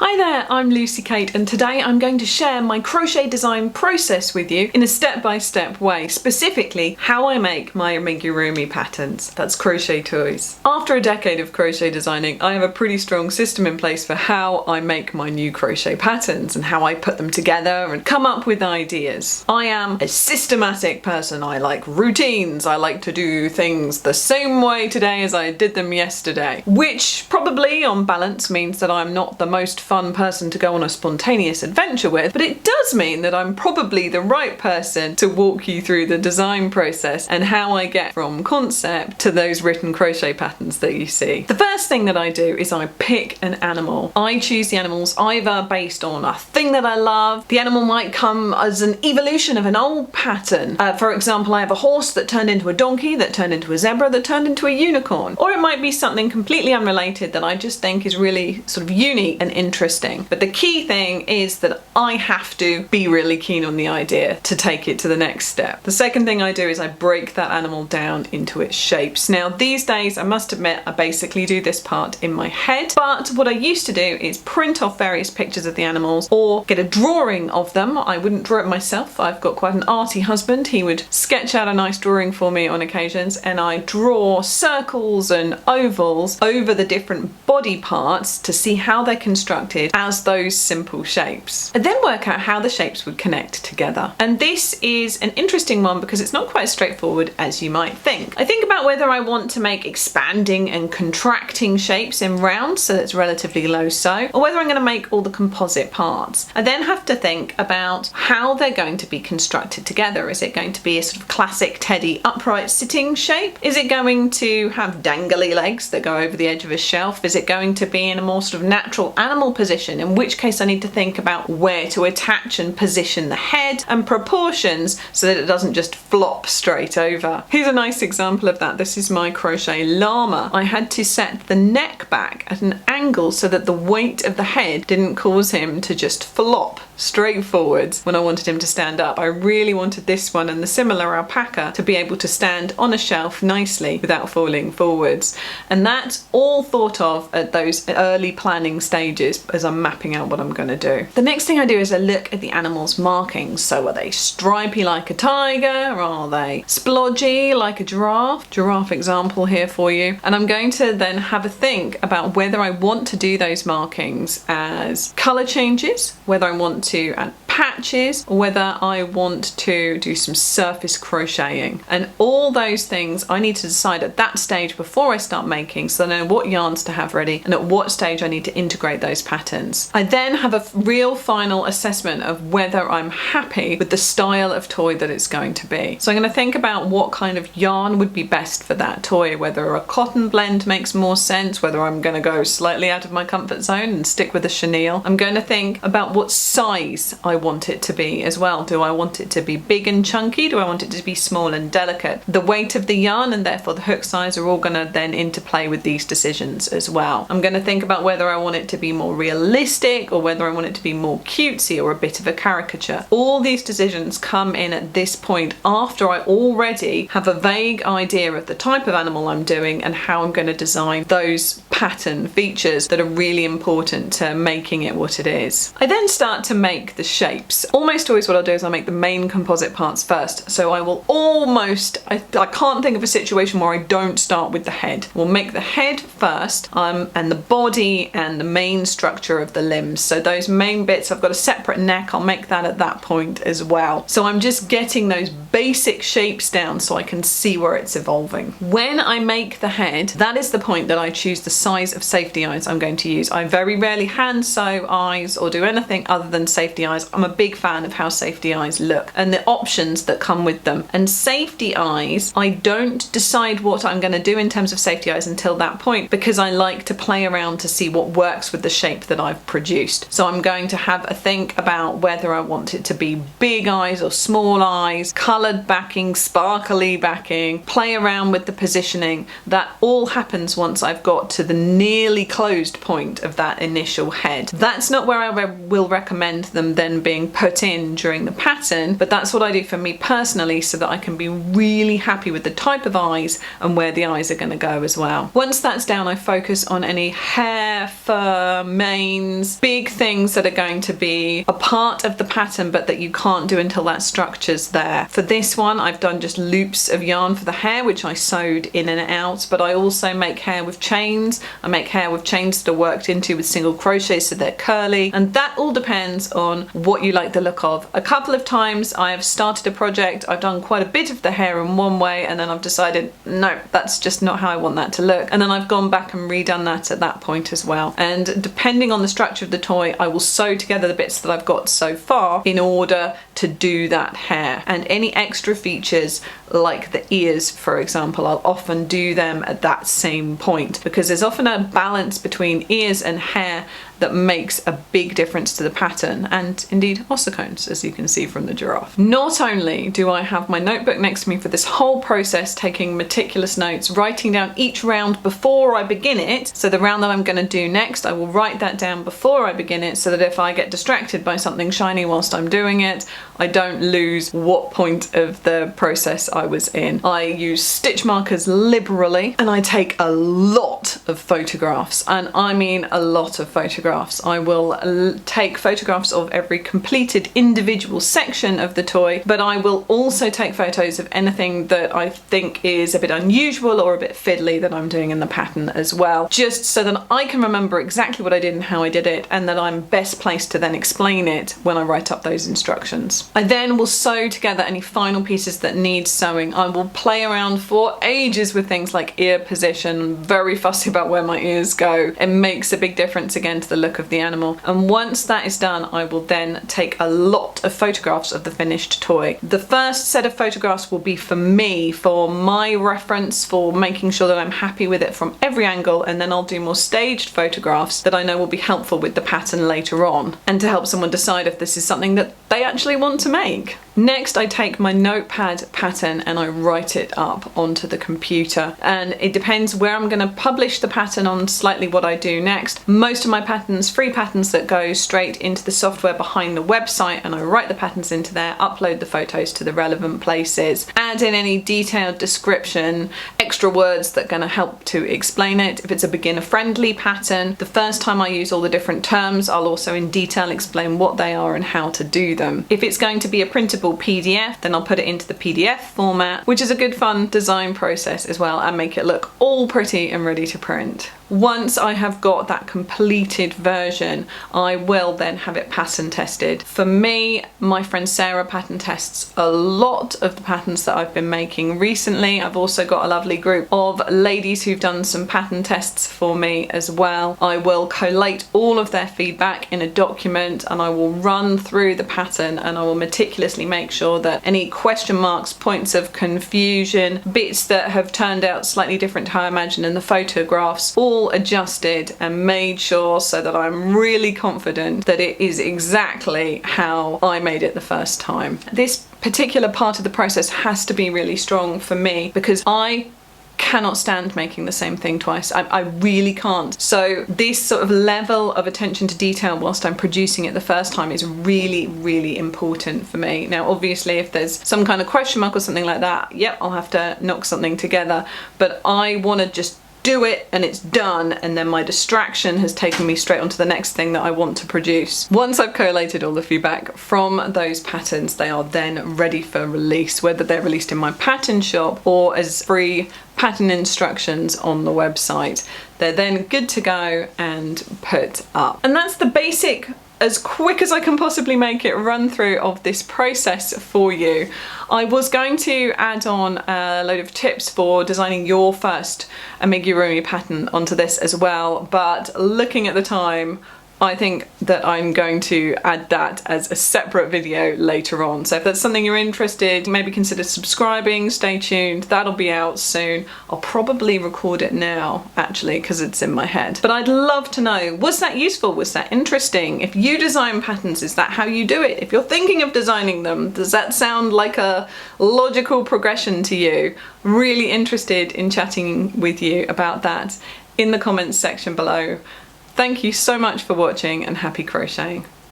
Hi there, I'm Lucy Kate, and today I'm going to share my crochet design process with you in a step-by-step way, specifically how I make my amigurumi patterns, that's crochet toys. After a decade of crochet designing, I have a pretty strong system in place for how I make my new crochet patterns and how I put them together and come up with ideas. I am a systematic person. I like routines. I like to do things the same way today as I did them yesterday, which probably on balance means that I'm not the most fun person to go on a spontaneous adventure with, but it does mean that I'm probably the right person to walk you through the design process and how I get from concept to those written crochet patterns that you see. The first thing that I do is I pick an animal. I choose the animals either based on a thing that I love. The animal might come as an evolution of an old pattern. For example, I have a horse that turned into a donkey, that turned into a zebra, that turned into a unicorn. Or it might be something completely unrelated that I just think is really sort of unique and interesting. But the key thing is that I have to be really keen on the idea to take it to the next step. The second thing I do is I break that animal down into its shapes. Now these days, I must admit, I basically do this part in my head, but what I used to do is print off various pictures of the animals or get a drawing of them. I wouldn't draw it myself. I've got quite an arty husband. He would sketch out a nice drawing for me on occasions, and I draw circles and ovals over the different body parts to see how they're constructed as those simple shapes. I then work out how the shapes would connect together. And this is an interesting one because it's not quite as straightforward as you might think. I think about whether I want to make expanding and contracting shapes in rounds, so that's relatively low sew, or whether I'm going to make all the composite parts. I then have to think about how they're going to be constructed together. Is it going to be a sort of classic teddy upright sitting shape? Is it going to have dangly legs that go over the edge of a shelf? Is it going to be in a more sort of natural animal position, in which case I need to think about where to attach and position the head and proportions so that it doesn't just flop straight over. Here's a nice example of that. This is my crochet llama. I had to set the neck back at an angle so that the weight of the head didn't cause him to just flop straight forwards when I wanted him to stand up. I really wanted this one and the similar alpaca to be able to stand on a shelf nicely without falling forwards. And that's all thought of at those early planning stages as I'm mapping out what I'm going to do. The next thing I do is I look at the animal's markings. So are they stripy like a tiger? Are they splodgy like a giraffe? Giraffe example here for you. And I'm going to then have a think about whether I want to do those markings as colour changes, whether I want to add patches, or whether I want to do some surface crocheting. And all those things I need to decide at that stage before I start making, so I know what yarns to have ready and at what stage I need to integrate those patterns. I then have a real final assessment of whether I'm happy with the style of toy that it's going to be. So I'm going to think about what kind of yarn would be best for that toy, whether a cotton blend makes more sense, whether I'm going to go slightly out of my comfort zone and stick with a chenille. I'm going to think about what size I want it to be as well. Do I want it to be big and chunky? Do I want it to be small and delicate? The weight of the yarn and therefore the hook size are all going to then interplay with these decisions as well. I'm going to think about whether I want it to be more realistic or whether I want it to be more cutesy or a bit of a caricature. All these decisions come in at this point after I already have a vague idea of the type of animal I'm doing and how I'm going to design those pattern features that are really important to making it what it is. I then start to make the shapes. Almost always what I'll do is I'll make the main composite parts first. So I will almost, I can't think of a situation where I don't start with the head. We'll make the head first and the body and the main structure of the limbs. So those main bits, I've got a separate neck, I'll make that at that point as well. So I'm just getting those basic shapes down so I can see where it's evolving. When I make the head, that is the point that I choose the size of safety eyes I'm going to use. I very rarely hand sew eyes or do anything other than safety eyes. I'm a big fan of how safety eyes look and the options that come with them. And safety eyes, I don't decide what I'm going to do in terms of safety eyes until that point, because I like to play around to see what works with the shape that I've produced. So I'm going to have a think about whether I want it to be big eyes or small eyes, coloured backing, sparkly backing, play around with the positioning. That all happens once I've got to the nearly closed point of that initial head. That's not where I will recommend them then being being put in during the pattern, but that's what I do for me personally so that I can be really happy with the type of eyes and where the eyes are going to go as well. Once that's down, I focus on any hair, fur, manes, big things that are going to be a part of the pattern but that you can't do until that structure's there. For this one, I've done just loops of yarn for the hair, which I sewed in and out, but I also make hair with chains. I make hair with chains that are worked into with single crochet so they're curly, and that all depends on what you like the look of. A couple of times I have started a project, I've done quite a bit of the hair in one way, and then I've decided, no, that's just not how I want that to look. And then I've gone back and redone that at that point as well. And depending on the structure of the toy, I will sew together the bits that I've got so far in order to do that hair. And any extra features like the ears, for example, I'll often do them at that same point, because there's often a balance between ears and hair that makes a big difference to the pattern, and indeed ossicones, as you can see from the giraffe. Not only do I have my notebook next to me for this whole process, taking meticulous notes, writing down each round before I begin it, so the round that I'm going to do next, I will write that down before I begin it, so that if I get distracted by something shiny whilst I'm doing it, I don't lose what point of the process I was in. I use stitch markers liberally, and I take a lot of photographs, and I mean a lot of photographs. I will take photographs of every completed individual section of the toy, but I will also take photos of anything that I think is a bit unusual or a bit fiddly that I'm doing in the pattern as well, just so that I can remember exactly what I did and how I did it, and that I'm best placed to then explain it when I write up those instructions. I then will sew together any final pieces that need sewing. I will play around for ages with things like ear position. I'm very fussy about where my ears go. It makes a big difference again to the look of the animal. And once that is done, I will then take a lot of photographs of the finished toy. The first set of photographs will be for me, for my reference, for making sure that I'm happy with it from every angle, and then I'll do more staged photographs that I know will be helpful with the pattern later on, and to help someone decide if this is something that they actually want to make. Next, I take my notepad pattern and I write it up onto the computer, and it depends where I'm going to publish the pattern on slightly what I do next. Most of my patterns, free patterns that go straight into the software behind the website, and I write the patterns into there, upload the photos to the relevant places, add in any detailed description, extra words that are going to help to explain it. If it's a beginner friendly pattern, the first time I use all the different terms, I'll also in detail explain what they are and how to do them. If it's going to be a printable PDF, then I'll put it into the PDF format, which is a good fun design process as well, and make it look all pretty and ready to print. Once I have got that completed version, I will then have it pattern tested. For me, my friend Sarah pattern tests a lot of the patterns that I've been making recently. I've also got a lovely group of ladies who've done some pattern tests for me as well. I will collate all of their feedback in a document, and I will run through the pattern, and I will meticulously make sure that any question marks, points of confusion, bits that have turned out slightly different to how I imagined in the photographs, all adjusted and made sure so that I'm really confident that it is exactly how I made it the first time. This particular part of the process has to be really strong for me, because I cannot stand making the same thing twice. I really can't. So this sort of level of attention to detail whilst I'm producing it the first time is really, really important for me. Now, obviously, if there's some kind of question mark or something like that, yep, I'll have to knock something together. But I want to just do it and it's done, and then my distraction has taken me straight onto the next thing that I want to produce. Once I've collated all the feedback from those patterns, they are then ready for release, whether they're released in my pattern shop or as free pattern instructions on the website. They're then good to go and put up. And that's the basic, as quick as I can possibly make it, run through of this process for you. I was going to add on a load of tips for designing your first amigurumi pattern onto this as well, but looking at the time, I think that I'm going to add that as a separate video later on. So if that's something you're interested, maybe consider subscribing, stay tuned, that'll be out soon. I'll probably record it now, actually, because it's in my head. But I'd love to know, was that useful? Was that interesting? If you design patterns, is that how you do it? If you're thinking of designing them, does that sound like a logical progression to you? Really interested in chatting with you about that in the comments section below. Thank you so much for watching, and happy crocheting.